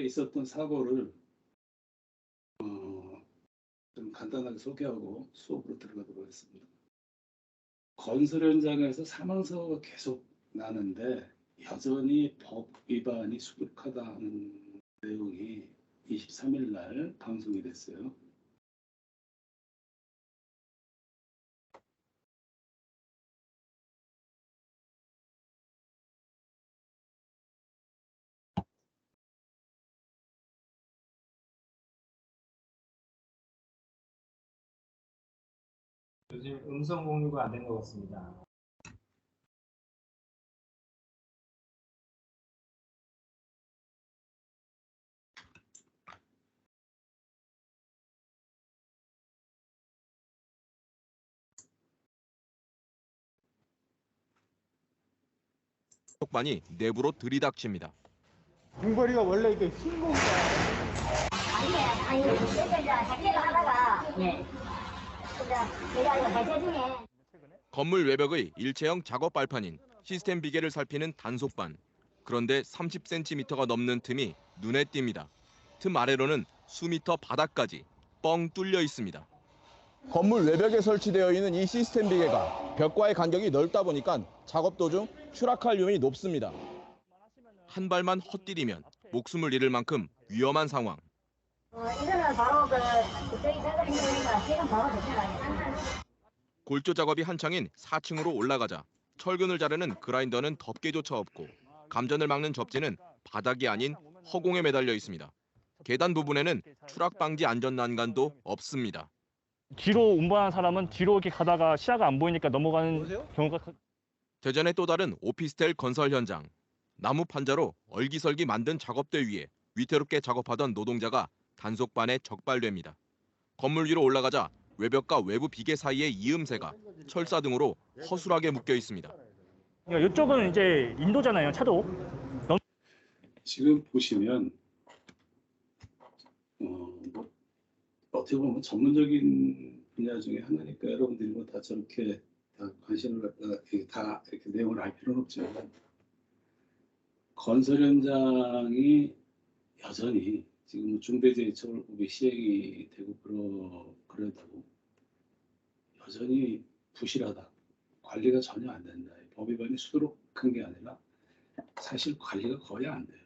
있었던 사고를 좀 간단하게 소개하고 수업으로 들어가도록 하겠습니다. 건설 현장에서 사망사고가 계속 나는데 여전히 법 위반이 수두룩하다는 내용이 23일 날 방송이 됐어요. 요즘 음성 공유가 안 된 것 같습니다. 쪽반이 내부로 들이닥칩니다. 중거리가 원래 이게 흰 건가? 아니, 작게를 하다가, 내가 이거 해제 중에. 건물 외벽의 일체형 작업 발판인 시스템 비계를 살피는 단속반. 그런데 30cm가 넘는 틈이 눈에 띕니다. 틈 아래로는 수미터 바닥까지 뻥 뚫려 있습니다. 건물 외벽에 설치되어 있는 이 시스템 비계가 벽과의 간격이 넓다 보니까 작업 도중 추락할 위험이 높습니다. 한 발만 헛디디면 목숨을 잃을 만큼 위험한 상황. 이거는 바로 저희 작업 행동이니까 지금 바로 됐잖아요. 골조 작업이 한창인 4층으로 올라가자 철근을 자르는 그라인더는 덮개조차 없고 감전을 막는 접지는 바닥이 아닌 허공에 매달려 있습니다. 계단 부분에는 추락 방지 안전 난간도 없습니다. 뒤로 운반한 사람은 뒤로 이렇게 가다가 시야가 안 보이니까 넘어가는 경우가. 대전의 또 다른 오피스텔 건설 현장. 나무 판자로 얼기설기 만든 작업대 위에 위태롭게 작업하던 노동자가 단속반에 적발됩니다. 건물 위로 올라가자 외벽과 외부 비계 사이의 이음새가 철사 등으로 허술하게 묶여 있습니다. 이쪽은 이제 인도잖아요, 차도. 지금 보시면 어떻게 보면 전문적인 분야 중에 하나니까 여러분들이 뭐 다 저렇게 다 관심을 갖다가 다 이렇게 내용을 알 필요는 없지만 건설 현장이 여전히 지금 중대재해처벌법이 시행이 되고 그래도 여전히 부실하다. 관리가 전혀 안 된다. 법 위반이 수두룩한 게 아니라 사실 관리가 거의 안 돼요.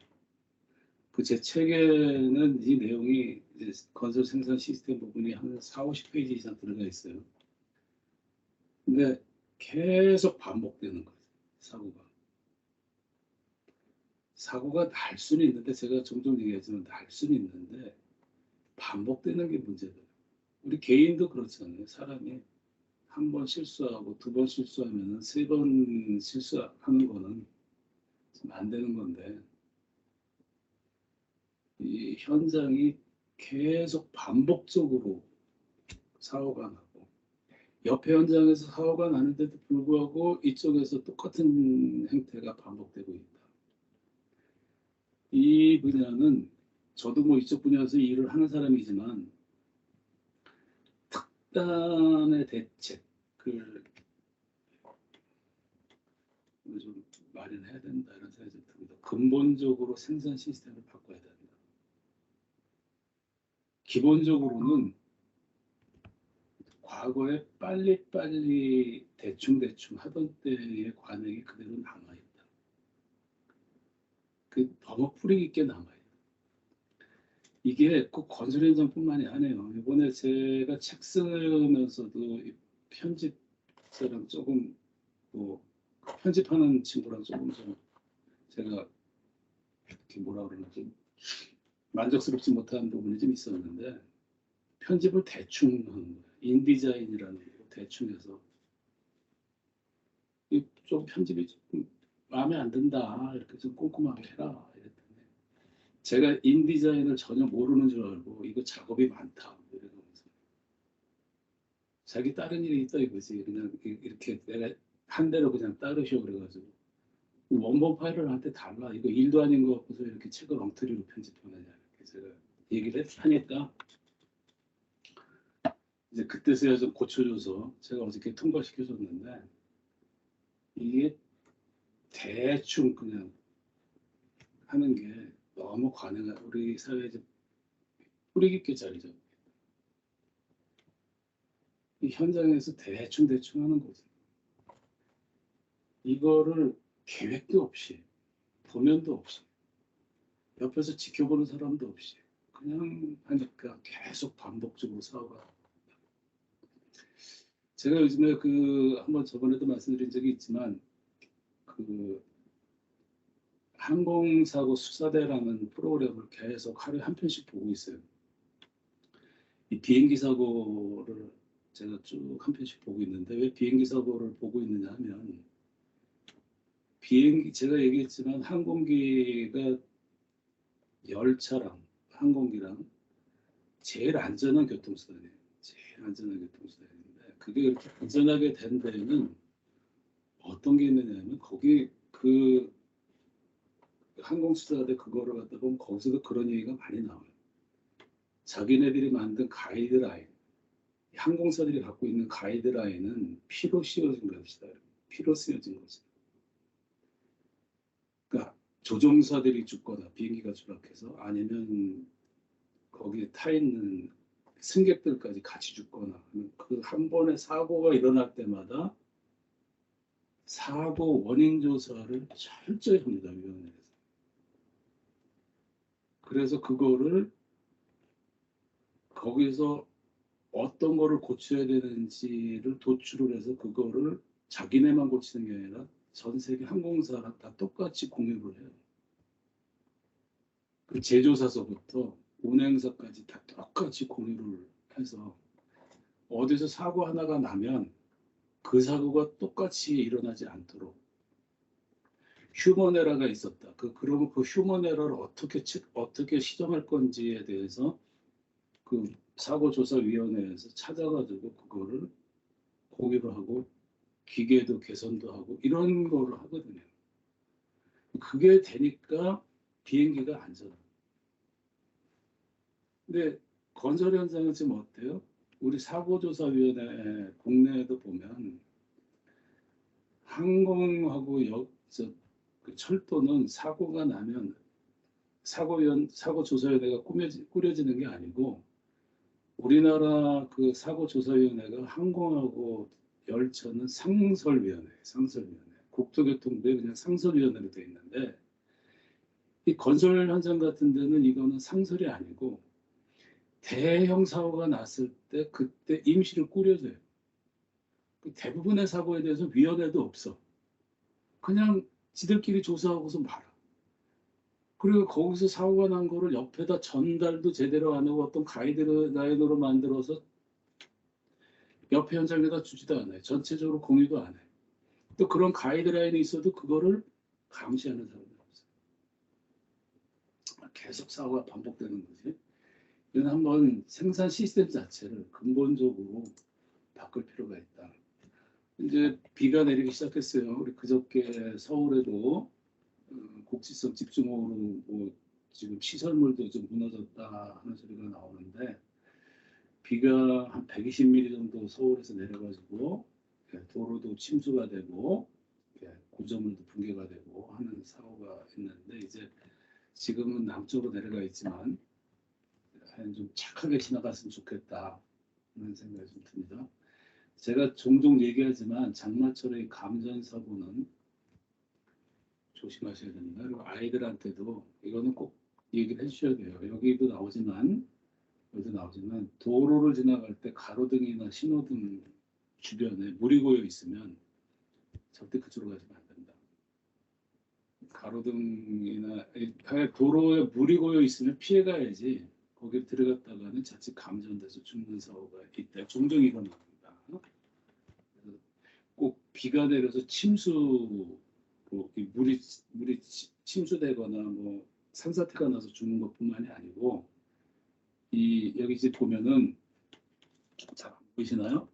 그 제 책에는 이 내용이 이제 건설 생산 시스템 부분이 한 4, 50페이지 이상 들어가 있어요. 근데 계속 반복되는 거예요. 사고가 날 수는 있는데 제가 종종 얘기하지만 날 수는 있는데 반복되는 게 문제돼요. 우리 개인도 그렇잖아요. 사람이 한 번 실수하고 두 번 실수하면 세 번 실수하는 거는 좀 안 되는 건데 이 현장이 계속 반복적으로 사고가 나고 옆에 현장에서 사고가 나는데도 불구하고 이쪽에서 똑같은 행태가 반복되고 있다. 이 분야는 저도 뭐 이쪽 분야에서 일을 하는 사람이지만 특단의 대책을 좀 마련해야 된다 이런 생각이 좀 듭니다. 근본적으로 생산 시스템을 바꿔야 된다. 기본적으로는 과거에 빨리빨리 대충 하던 때의 관행이 그대로 남아있다. 그 너무 뿌리 깊게 남아있다. 이게 꼭 건설 현장뿐만이 아니에요. 이번에 제가 책 쓰면서도 편집자랑 조금 뭐 편집하는 친구랑 조금 좀 제가 이렇게 뭐라 그러나 좀 만족스럽지 못한 부분이 좀 있었는데 편집을 대충 하는 거예요. 인디자인이라는 거 대충 해서 좀 편집이 좀 마음에 안 든다 이렇게 좀 꼼꼼하게 해라 이랬더니 제가 인디자인을 전혀 모르는 줄 알고 이거 작업이 많다 이러면서 자기 다른 일이 있다 이거지. 그냥 이렇게 내가 한 대로 그냥 따르셔 그래가지고 원본 파일을 한테 달라. 이거 일도 아닌 거 갖고서 이렇게 책을 엉터리로 편집하느냐 이렇게 제가 얘기를 하니까 이제 그때서야 좀 고쳐줘서 제가 어저께 통과시켜줬는데 이게 대충 그냥 하는 게 너무 관행한 우리 사회에 이제 뿌리 깊게 자리 잡고 이 현장에서 대충 하는 거지. 이거를 계획도 없이 도면도 없이 옆에서 지켜보는 사람도 없이 그냥 하니까 계속 반복적으로 사고가. 제가 요즘에 한번 저번에도 말씀드린 적이 있지만 그 항공사고 수사대라는 프로그램을 계속 하루에 한 편씩 보고 있어요. 이 비행기 사고를 제가 쭉 한 편씩 보고 있는데 왜 비행기 사고를 보고 있느냐 하면 제가 얘기했지만 항공기가 열차랑 항공기랑 제일 안전한 교통수단이에요. 제일 안전한 교통수단인데 그게 이렇게 안전하게 된 데에는 어떤 게 있느냐면 거기 항공수사대 그거를 갖다 보면 거기서도 그런 얘기가 많이 나와요. 자기네들이 만든 가이드라인, 항공사들이 갖고 있는 가이드라인은 피로 씌워진 것이다. 피로 쓰여진 거지. 그러니까 조종사들이 죽거나 비행기가 추락해서 아니면 거기에 타 있는 승객들까지 같이 죽거나 그 한 번의 사고가 일어날 때마다 사고 원인 조사를 철저히 합니다. 위원회에서. 그래서 그거를 거기서 어떤 거를 고쳐야 되는지를 도출을 해서 그거를 자기네만 고치는 게 아니라 전 세계 항공사랑 다 똑같이 공유를 해요. 그 제조사서부터 운행사까지 다 똑같이 공유를 해서 어디서 사고 하나가 나면 그 사고가 똑같이 일어나지 않도록 휴먼 에러가 있었다. 그러면 그 휴먼 에러를 어떻게 시정할 건지에 대해서 그 사고조사위원회에서 찾아가지고 그거를 공유를 하고 기계도 개선도 하고 이런 거를 하거든요. 그게 되니까 비행기가 안전해요. 근데 건설 현장은 지금 어때요? 우리 사고조사위원회 국내에도 보면 항공하고 그 철도는 사고가 나면 사고조사위원회가 꾸려지는 게 아니고 우리나라 그 사고조사위원회가 항공하고 열차는 상설위원회. 국토교통부에 그냥 상설위원회로 되어 있는데 이 건설 현장 같은 데는 이거는 상설이 아니고 대형 사고가 났을 때 그때 임시로 꾸려져요. 대부분의 사고에 대해서 위원회도 없어. 그냥 지들끼리 조사하고서 말아. 그리고 거기서 사고가 난 거를 옆에다 전달도 제대로 안 하고 어떤 가이드라인으로 만들어서 옆에 현장에다 주지도 않아요. 전체적으로 공유도 안 해. 또 그런 가이드라인이 있어도 그거를 감시하는 사람이 없어요. 계속 사고가 반복되는 거지. 이건 한번 생산 시스템 자체를 근본적으로 바꿀 필요가 있다. 이제 비가 내리기 시작했어요. 우리 그저께 서울에도 곡지성 집중호우로 뭐 지금 시설물도 좀 무너졌다 하는 소리가 나오는데 비가 한 120mm 정도 서울에서 내려가지고 도로도 침수가 되고 구조물도 붕괴가 되고 하는 사고가 있는데 이제 지금은 남쪽으로 내려가 있지만 좀 착하게 지나갔으면 좋겠다 하는 생각이 좀 듭니다. 제가 종종 얘기하지만 장마철의 감전사고는 조심하셔야 됩니다. 그리고 아이들한테도 이거는 꼭 얘기를 해주셔야 돼요. 여기도 나오지만 도로를 지나갈 때 가로등이나 신호등 주변에 물이 고여 있으면 절대 그쪽으로 가시면 안 된다. 가로등이나 도로에 물이 고여 있으면 피해가야지 거기에 들어갔다가는 자칫 감전돼서 죽는 사고가 있다. 종종 일어납니다. 꼭 비가 내려서 물이 침수되거나 뭐 산사태가 나서 죽는 것뿐만이 아니고 여기 이제 보면은 잘 안 보이시나요?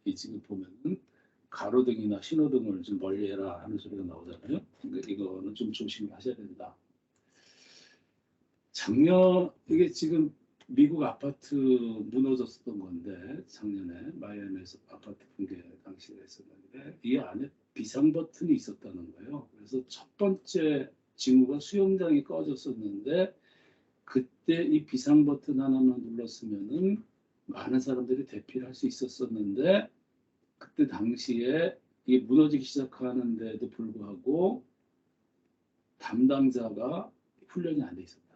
이 지금 보면은 가로등이나 신호등을 좀 멀리해라 하는 소리가 나오잖아요. 그러니까 이거는 좀 조심하셔야 된다. 이게 지금 미국 아파트 무너졌었던 건데 작년에 마이애미에서 아파트 붕괴 당시가 있었는데 이 안에 비상 버튼이 있었다는 거예요. 그래서 첫 번째 징후가 수영장이 꺼졌었는데 그때 이 비상 버튼 하나만 눌렀으면은 많은 사람들이 대피를 할 수 있었었는데 그때 당시에 이게 무너지기 시작하는데도 불구하고 담당자가 훈련이 안 돼 있었다.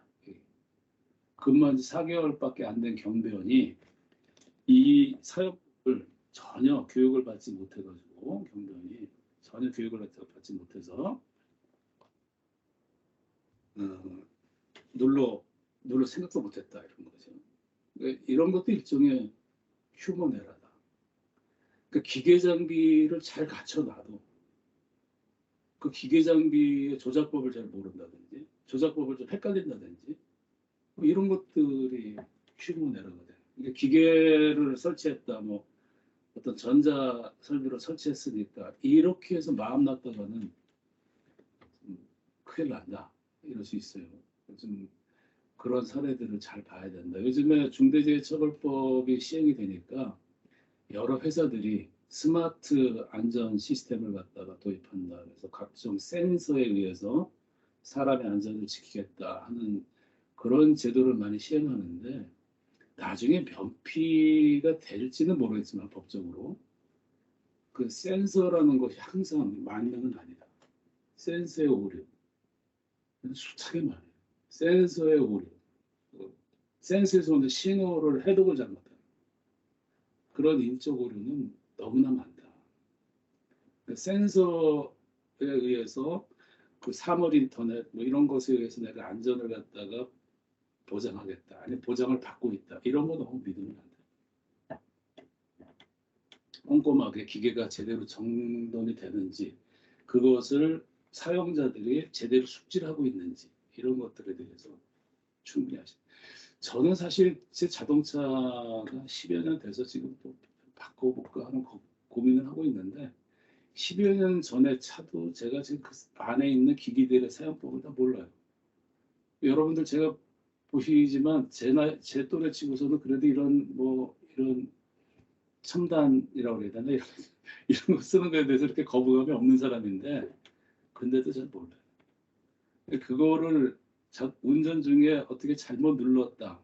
근무한 지 4개월밖에 안 된 경비원이 이 사역을 전혀 교육을 받지 못해가지고 경비원이 전혀 교육을 받지 못해서 눌러 생각도 못했다 이런 거죠. 그러니까 이런 것도 일종의 휴먼 에러다. 그러니까 기계 장비를 잘 갖춰놔도 그 기계 장비의 조작법을 잘 모른다든지 조작법을 좀 헷갈린다든지 뭐 이런 것들이 휴먼 에러거든. 그러니까 기계를 설치했다, 뭐 어떤 전자 설비를 설치했으니까 이렇게 해서 마음 놨다가는 큰일 난다 이럴 수 있어요. 좀 그런 사례들을 잘 봐야 된다. 요즘에 중대재해처벌법이 시행이 되니까 여러 회사들이 스마트 안전 시스템을 갖다가 도입한다. 그래서 각종 센서에 의해서 사람의 안전을 지키겠다 하는 그런 제도를 많이 시행하는데 나중에 면피가 될지는 모르겠지만 법적으로 그 센서라는 것이 항상 만능은 아니다. 센서의 오류 수차게 많아요. 센서의 오류, 센서에서 오는 신호를 해독을 잘못하는 그런 인적 오류는 너무나 많다. 센서에 의해서 그 사물 인터넷 뭐 이런 것에 의해서 내가 안전을 갖다가 보장하겠다, 아니 보장을 받고 있다 이런 거 너무 믿으면 안 돼. 꼼꼼하게 기계가 제대로 정돈이 되는지 그것을 사용자들이 제대로 숙지하고 있는지 이런 것들에 대해서 충분히 하시. 저는 사실 제 자동차가 10여 년 돼서 지금 또 바꿔볼까 하는 고민을 하고 있는데 10여 년 전에 차도 제가 지금 그 안에 있는 기기들의 사용법을 다 몰라요. 여러분들 제가 보시지만 제 또래 치고서는 그래도 이런 첨단이라고 해야 되나 이런 거 쓰는 거에 대해서 이렇게 거부감이 없는 사람인데 근데도 잘 몰라요. 그거를 운전 중에 어떻게 잘못 눌렀다.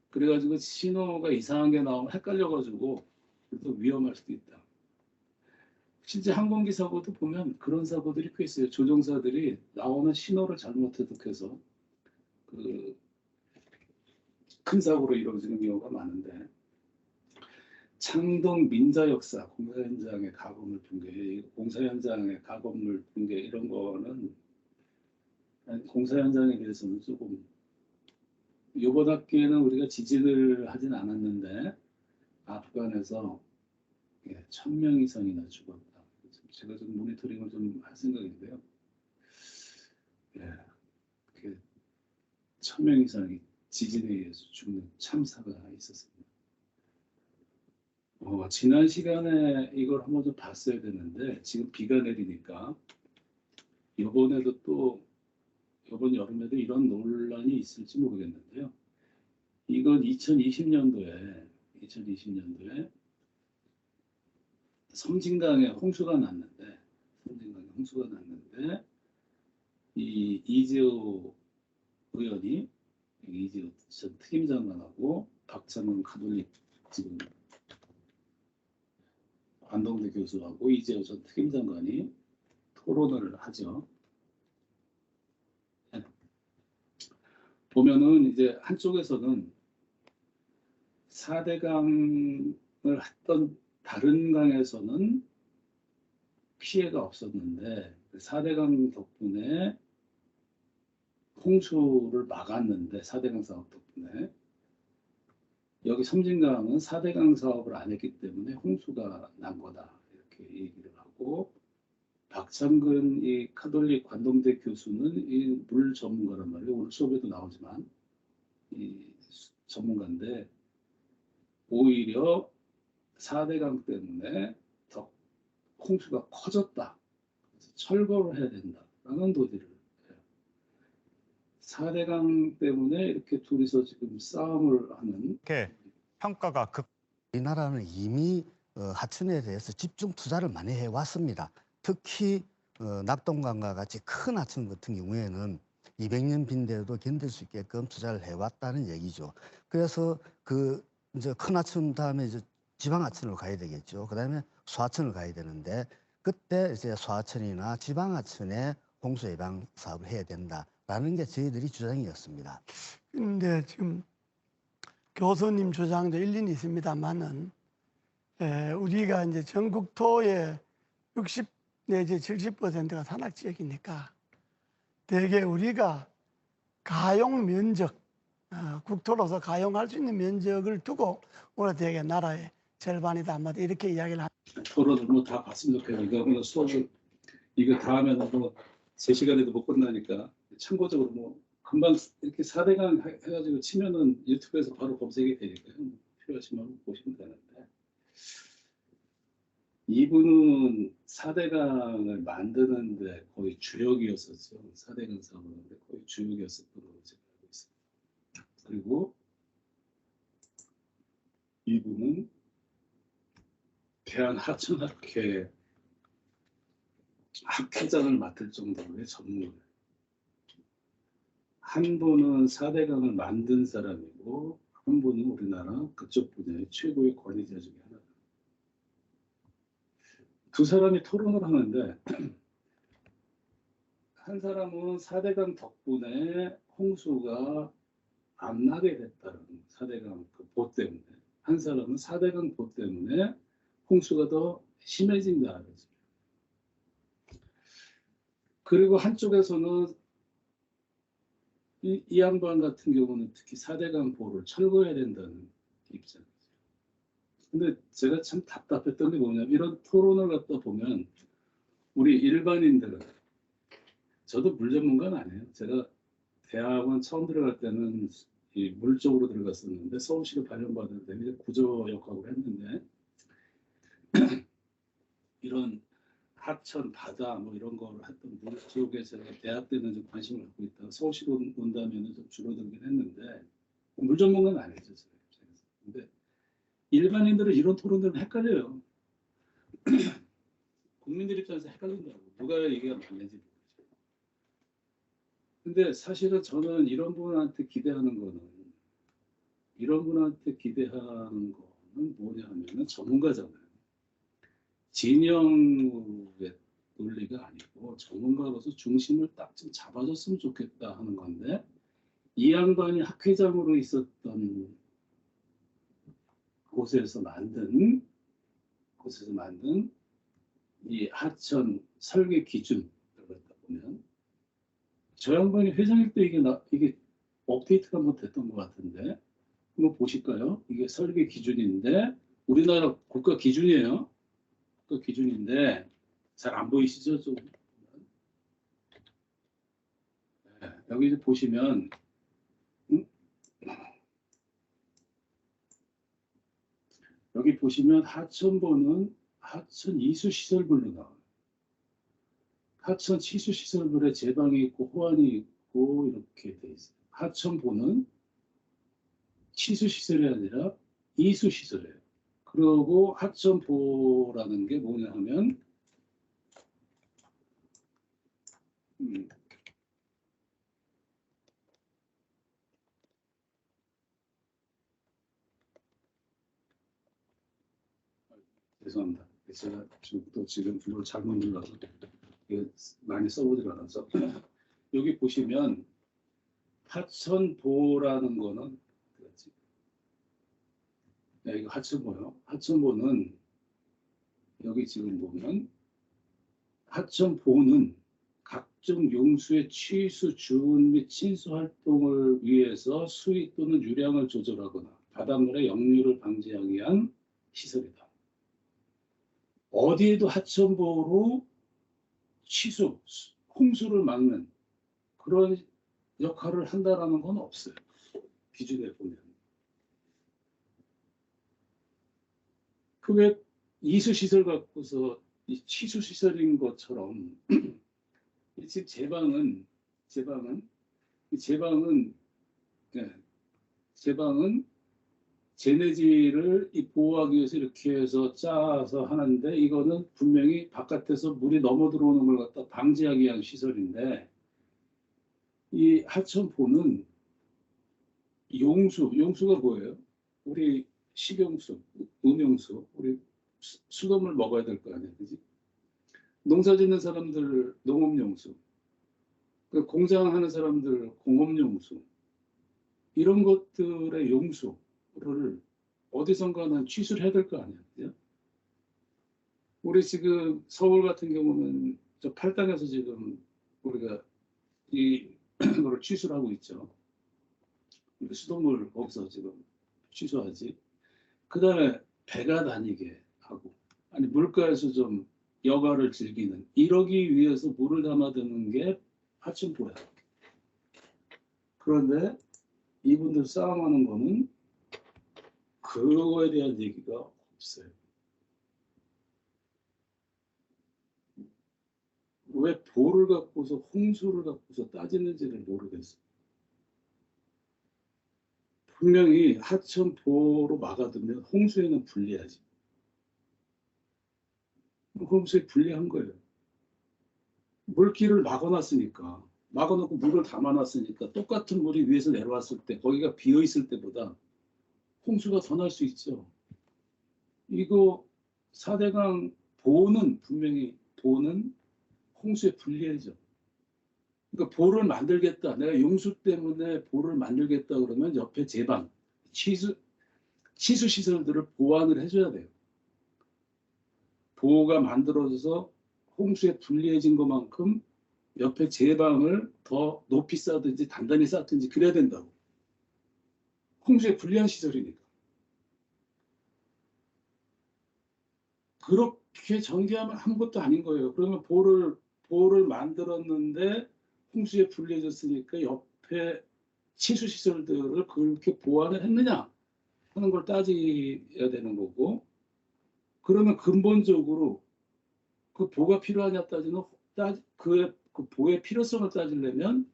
그래가지고 신호가 이상한 게 나오면 헷갈려가지고 또 위험할 수도 있다. 실제 항공기 사고도 보면 그런 사고들이 꽤 있어요. 조종사들이 나오는 신호를 잘못 해석해서 큰 사고로 이루어지는 경우가 많은데 창동 민자역사 공사 현장의 가건물 붕괴, 공사 현장의 가건물 붕괴 이런 거는 공사 현장에 대해서는 조금 이번 학기에는 우리가 지진을 하진 않았는데 아프간에서 1,000명 이상이나 죽었다. 제가 좀 모니터링을 좀 할 생각인데요. 1,000명 이상이 지진에 의해서 죽는 참사가 있었습니다. 지난 시간에 이걸 한번 좀 봤어야 되는데 지금 비가 내리니까 이번에도 또 이번 여름에도 이런 논란이 있을지 모르겠는데요. 이건 2020년도에 섬진강에 홍수가 났는데 이 이재호 의원이 이재호 전 특임장관하고 박찬원 가톨릭 지금 안동대 교수하고 이재호 전 특임장관이 토론을 하죠. 보면은 이제 한쪽에서는 4대강을 했던 다른 강에서는 피해가 없었는데 4대강 덕분에 홍수를 막았는데 4대강 사업 덕분에 여기 섬진강은 4대강 사업을 안 했기 때문에 홍수가 난 거다 이렇게 얘기를 하고 박창근 이 카톨릭 관동대 교수는 이 물 전문가란 말이에요. 오늘 수업에도 나오지만 이 전문가인데 오히려 4대강 때문에 더 홍수가 커졌다. 그래서 철거를 해야 된다라는 논의를 해요. 4대강 때문에 이렇게 둘이서 지금 싸움을 하는 이렇게 평가가 우리나라는 이미 하천에 대해서 집중 투자를 많이 해왔습니다. 특히 낙동강과 같이 큰 하천 같은 경우에는 200년 빈대도 견딜 수 있게끔 투자를 해왔다는 얘기죠. 그래서 그 이제 큰 하천 다음에 이제 지방 하천으로 가야 되겠죠. 그다음에 소하천을 가야 되는데 그때 이제 소하천이나 지방 하천에 홍수 예방 사업을 해야 된다라는 게 저희들이 주장이었습니다. 근데 지금 교수님 주장도 일리는 있습니다만은 우리가 이제 전국토의 60 내지 70%가 산악 지역이니까 대개 우리가 가용 면적, 국토로서 가용할 수 있는 면적을 두고 우리가 대개 나라의 절반이다 아마도 이렇게 이야기를 토론을 뭐 다 봤으면 좋겠네요. 이거 오늘 수업을 이거 다 하면 뭐 3시간에도 못 끝나니까 참고적으로 뭐 금방 이렇게 4대강 해가지고 치면은 유튜브에서 바로 검색이 되니까 필요하시면 보시면 되는데 이분은 4대강을 만드는데 거의 주역이었었죠. 4대강 사업을 하는데 거의 주역이었었던 걸로 제가 알고 있습니다. 그리고 이분은 대한하천학회 학회장을 맡을 정도의 전문가예요. 한 분은 4대강을 만든 사람이고 한 분은 우리나라 그쪽 분야의 최고의 권위자 중에 하나다. 두 사람이 토론을 하는데 한 사람은 4대강 덕분에 홍수가 안 나게 됐다는 4대강 그 보 때문에 한 사람은 4대강 보 때문에 홍수가 더 심해진다. 그리고 한쪽에서는 이 양반 같은 경우는 특히 4대강 보를 철거해야 된다는 입장이죠. 근데 제가 참 답답했던 게 뭐냐면 이런 토론을 갖다 보면 우리 일반인들은 저도 물 전문가는 아니에요. 제가 대학원 처음 들어갈 때는 이 물 쪽으로 들어갔었는데 서울시로 발령받을 때는 구조 역학을 했는데 이런 하천, 바다 뭐 이런 거를 했던 물 쪽에 제가 대학 때는 좀 관심을 갖고 있다가 서울시로 온 다음에는 좀 줄어들긴 했는데 물 전문가는 아니죠. 제가. 근데 일반인들은 이런 토론들은 헷갈려요. 국민들 입장에서 헷갈린다고. 누가 얘기가 맞는지 모르죠. 근데 사실은 저는 이런 분한테 기대하는 거는 뭐냐 하면은 전문가잖아요. 진영의 논리가 아니고 전문가로서 중심을 딱 좀 잡아줬으면 좋겠다 하는 건데 이 양반이 학회장으로 있었던 곳에서 만든 이 하천 설계 기준을 갖다 보면 저 양반이 회장일 때 이게 업데이트가 한번 됐던 것 같은데 한번 보실까요? 이게 설계 기준인데 우리나라 국가 기준이에요. 국가 기준인데 잘 안 보이시죠? 좀. 네, 여기 보시면 여기 보시면 하천보는 하천 이수시설물로 나와요. 하천 치수시설물에 제방이 있고 호환이 있고 이렇게 돼 있어요. 하천보는 치수시설이 아니라 이수시설이에요. 그리고 하천보라는 게 뭐냐 하면 죄송합니다. 제가 지금 이걸 잘못 눌러서 많이 써보질 않아서 여기 보시면 하천보라는 거는 네, 이거 하천보요. 하천보는 여기 지금 보면 하천보는 각종 용수의 취수, 주운 및 친수 활동을 위해서 수위 또는 유량을 조절하거나 바닷물의 역류를 방지하기 위한 시설이다. 어디에도 하천보로 취수, 홍수를 막는 그런 역할을 한다라는 건 없어요. 기준에 보면. 그 왜 이수시설 갖고서 이 취수시설인 것처럼 지금 제방은 제네지를 보호하기 위해서 이렇게 해서 짜서 하는데 이거는 분명히 바깥에서 물이 넘어 들어오는 걸 갖다 방지하기 위한 시설인데 이 하천포는 용수가 뭐예요? 우리 식용수, 음용수, 우리 수돗물 먹어야 될 거 아니야, 그지? 농사 짓는 사람들 농업용수, 그 공장하는 사람들 공업용수, 이런 것들의 용수를 어디선가는 취수를 해야 될 거 아니야, 그죠? 우리 지금 서울 같은 경우는 저 팔당에서 지금 우리가 이거를 취수를 하고 있죠. 우리 수돗물 거기서 지금 취소하지. 그 다음에 배가 다니게 하고, 아니 물가에서 좀 여가를 즐기는, 이러기 위해서 물을 담아두는 게 하천포야. 그런데 이분들 싸움하는 거는 그거에 대한 얘기가 없어요. 왜 보를 갖고서 홍수를 갖고서 따지는지를 모르겠어요. 분명히 하천포로 막아두면 홍수에는 불리하지. 홍수에 불리한 거예요. 물길을 막아놨으니까, 막아놓고 물을 담아놨으니까 똑같은 물이 위에서 내려왔을 때 거기가 비어있을 때보다 홍수가 더 날 수 있죠. 이거 4대강 보는 분명히 보는 홍수에 불리해져. 그러니까 보를 만들겠다. 내가 용수 때문에 보를 만들겠다 그러면 옆에 제방, 치수 시설들을 보완을 해줘야 돼요. 보호가 만들어져서 홍수에 불리해진 것만큼 옆에 제방을 더 높이 쌓든지 단단히 쌓든지 그래야 된다고. 홍수에 불리한 시설이니까. 그렇게 전개하면 아무것도 아닌 거예요. 그러면 보를 만들었는데 홍수에 불리해졌으니까 옆에 치수 시설들을 그렇게 보완을 했느냐 하는 걸 따져야 되는 거고, 그러면 근본적으로 그 보가 필요하냐 따지는 그 보의 필요성을 따지려면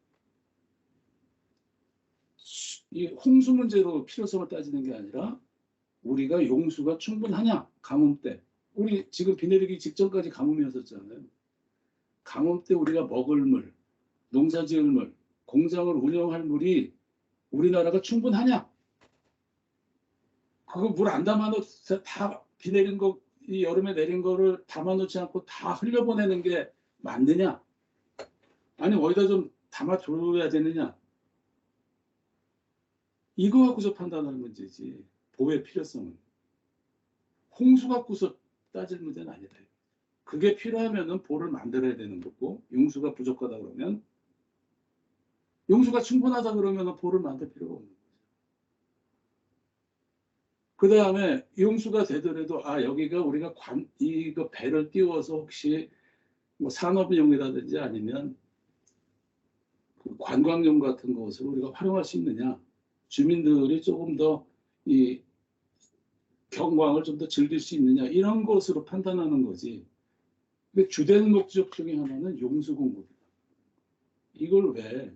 이 홍수 문제로 필요성을 따지는 게 아니라 우리가 용수가 충분하냐, 가뭄 때. 우리 지금 비 내리기 직전까지 가뭄이었었잖아요. 가뭄 때 우리가 먹을 물, 농사 지을 물, 공장을 운영할 물이 우리나라가 충분하냐? 그거 물 안 담아놓고 다 비 내린 거, 이 여름에 내린 거를 담아놓지 않고 다 흘려보내는 게 맞느냐? 아니 어디다 좀 담아줘야 되느냐? 이거 갖고서 판단하는 문제지. 보호의 필요성은. 홍수 갖고서 따질 문제는 아니다. 그게 필요하면은 보를 만들어야 되는 거고, 용수가 부족하다 그러면, 용수가 충분하다 그러면 보를 만들 필요가 없는 거죠. 그 다음에 용수가 되더라도 여기가 우리가 이거 배를 띄워서 혹시 뭐 산업용이라든지 아니면 그 관광용 같은 것을 우리가 활용할 수 있느냐, 주민들이 조금 더 이 경광을 좀 더 즐길 수 있느냐, 이런 것으로 판단하는 거지. 근데 주된 목적 중에 하나는 용수 공급이다. 이걸 왜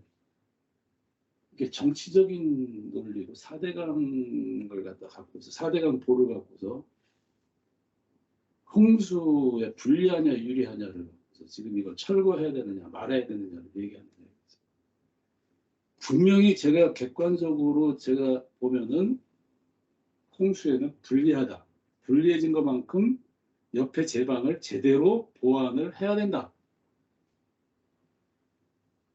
이게 정치적인 논리로 4대강을 갖고서 4대강 보를 갖고서 홍수에 불리하냐 유리하냐를 지금 이걸 철거해야 되느냐 말아야 되느냐를 얘기하는 거예요. 분명히 제가 객관적으로 제가 보면은 홍수에는 불리하다. 불리해진 것만큼 옆에 제방을 제대로 보완을 해야 된다.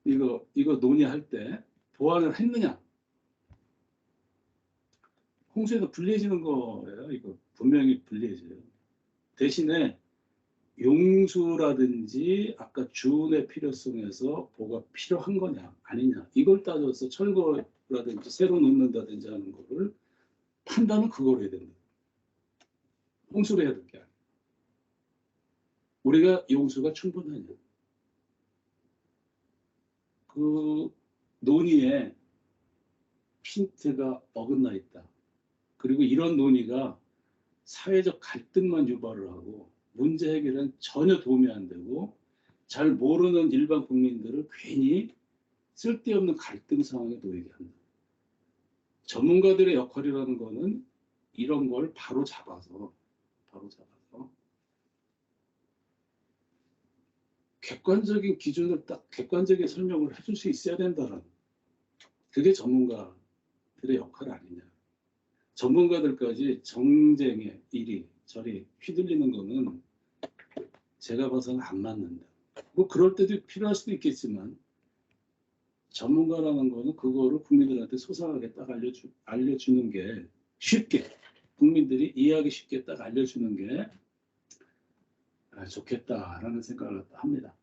이거 논의할 때 보완을 했느냐? 홍수에서 불리해지는 거예요. 이거 분명히 불리해져요. 대신에 용수라든지 아까 주운의 필요성에서 보가 필요한 거냐 아니냐, 이걸 따져서 철거라든지 새로 놓는다든지 하는 거를 판단은 그거로 해야 된다. 홍수로 해야 될 게 아니야. 우리가 용수가 충분하냐. 그 논의에 핀트가 어긋나 있다. 그리고 이런 논의가 사회적 갈등만 유발을 하고 문제 해결은 전혀 도움이 안 되고 잘 모르는 일반 국민들을 괜히 쓸데없는 갈등 상황에 놓이게 한다. 전문가들의 역할이라는 거는 이런 걸 바로 잡아서 객관적인 기준을 딱 객관적인 설명을 해줄 수 있어야 된다는 그게 전문가들의 역할 아니냐. 전문가들까지 정쟁에 이리 저리 휘둘리는 거는 제가 봐서는 안 맞는다. 뭐 그럴 때도 필요할 수도 있겠지만 전문가라는 거는 그거를 국민들한테 소상하게 딱 알려주는 게 쉽게 국민들이 이해하기 쉽게 딱 알려주는 게 좋겠다라는 생각을 합니다.